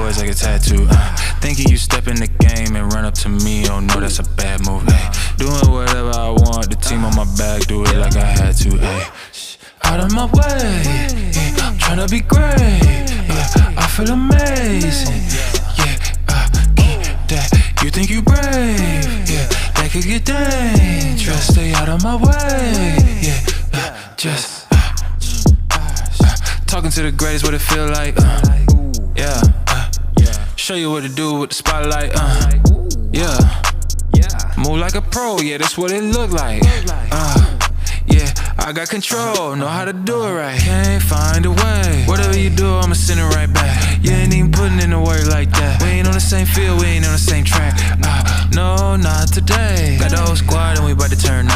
always like a tattoo. Thinking you step in the game and run up to me, oh no, that's a bad move. Doing whatever I want, the team on my back, do it like I had to. Out of my way, yeah, I'm tryna be great. Yeah, I feel amazing. You think you brave, yeah, that could get dangerous. Stay out of my way, yeah, just talking to the greatest, what it feel like, yeah, show you what to do with the spotlight, yeah, move like a pro, yeah, that's what it look like, yeah, I got control, know how to do it right. Can't find a way, whatever you do, I'ma send it right back. You ain't even putting in the work like that. We ain't on the same field, we ain't on the same track. No, not today. Got the whole squad and we bout to turn